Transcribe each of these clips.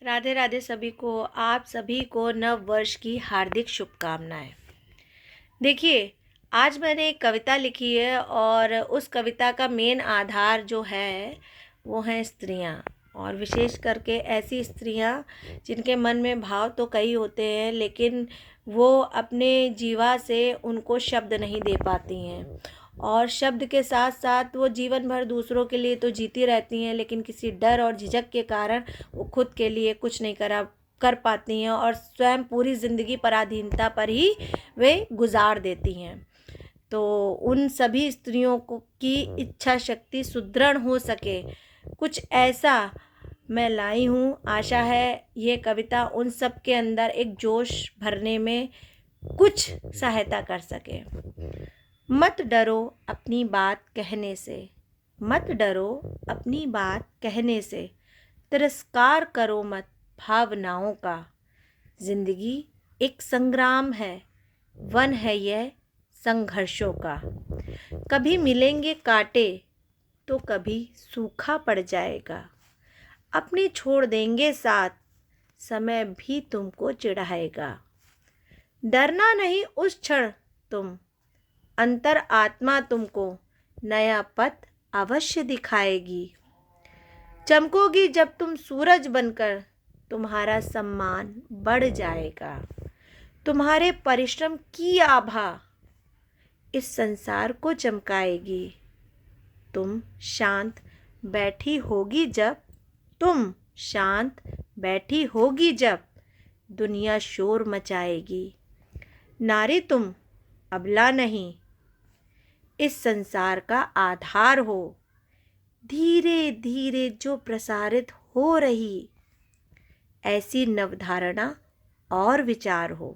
राधे राधे सभी को। आप सभी को नव वर्ष की हार्दिक शुभकामनाएं। देखिए, आज मैंने एक कविता लिखी है और उस कविता का मेन आधार जो है वो हैं स्त्रियां, और विशेष करके ऐसी स्त्रियां जिनके मन में भाव तो कई होते हैं लेकिन वो अपने जीवा से उनको शब्द नहीं दे पाती हैं, और शब्द के साथ साथ वो जीवन भर दूसरों के लिए तो जीती रहती हैं लेकिन किसी डर और झिझक के कारण वो खुद के लिए कुछ नहीं कर पाती हैं और स्वयं पूरी ज़िंदगी पराधीनता पर ही वे गुजार देती हैं। तो उन सभी स्त्रियों को की इच्छा शक्ति सुदृढ़ हो सके, कुछ ऐसा मैं लाई हूँ। आशा है ये कविता उन सब के अंदर एक जोश भरने में कुछ सहायता कर सके। मत डरो अपनी बात कहने से, मत डरो अपनी बात कहने से, तिरस्कार करो मत भावनाओं का। जिंदगी एक संग्राम है, वन है यह संघर्षों का। कभी मिलेंगे कांटे तो कभी सूखा पड़ जाएगा। अपने छोड़ देंगे साथ, समय भी तुमको चिढ़ाएगा। डरना नहीं उस क्षण तुम, अंतर आत्मा तुमको नया पथ अवश्य दिखाएगी। चमकोगी जब तुम सूरज बनकर, तुम्हारा सम्मान बढ़ जाएगा। तुम्हारे परिश्रम की आभा इस संसार को चमकाएगी। तुम शांत बैठी होगी जब, तुम शांत बैठी होगी जब, दुनिया शोर मचाएगी। नारी तुम अबला नहीं, इस संसार का आधार हो। धीरे धीरे जो प्रसारित हो रही ऐसी नवधारणा और विचार हो।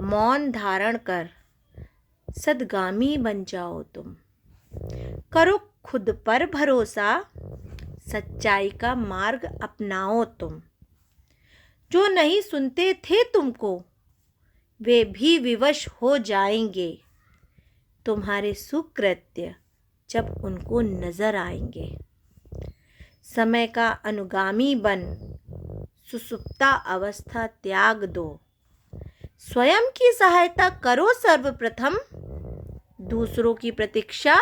मौन धारण कर सद्गामी बन जाओ तुम। करो खुद पर भरोसा, सच्चाई का मार्ग अपनाओ तुम। जो नहीं सुनते थे तुमको वे भी विवश हो जाएंगे, तुम्हारे सुकृत्य जब उनको नजर आएंगे। समय का अनुगामी बन, सुसुप्ता अवस्था त्याग दो। स्वयं की सहायता करो सर्वप्रथम, दूसरों की प्रतीक्षा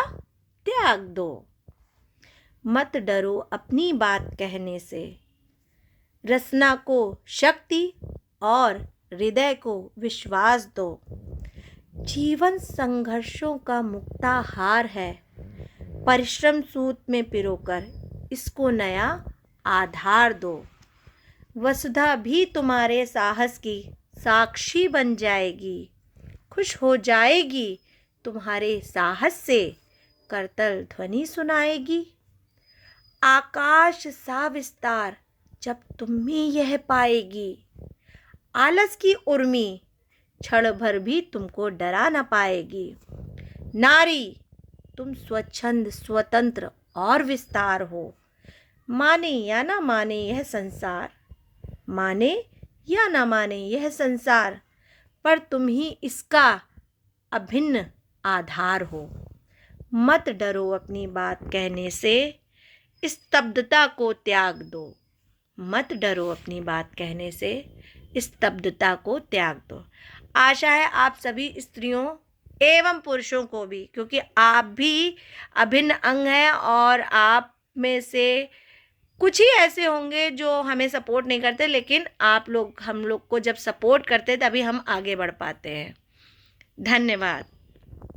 त्याग दो। मत डरो अपनी बात कहने से, रसना को शक्ति और हृदय को विश्वास दो। जीवन संघर्षों का मुक्ताहार है, परिश्रम सूत में पिरोकर इसको नया आधार दो। वसुधा भी तुम्हारे साहस की साक्षी बन जाएगी। खुश हो जाएगी तुम्हारे साहस से, करतल ध्वनि सुनाएगी। आकाश सा विस्तार जब तुम में यह पाएगी। आलस की उर्मी क्षण भर भी तुमको डरा न पाएगी। नारी तुम स्वच्छंद स्वतंत्र और विस्तार हो। माने या ना माने यह संसार, माने या ना माने यह संसार, पर तुम ही इसका अभिन्न आधार हो। मत डरो अपनी बात कहने से, स्तब्धता को त्याग दो। मत डरो अपनी बात कहने से, स्तब्धता को त्याग दो। आशा है आप सभी स्त्रियों एवं पुरुषों को भी, क्योंकि आप भी अभिन्न अंग हैं और आप में से कुछ ही ऐसे होंगे जो हमें सपोर्ट नहीं करते, लेकिन आप लोग हम लोग को जब सपोर्ट करते तभी हम आगे बढ़ पाते हैं। धन्यवाद।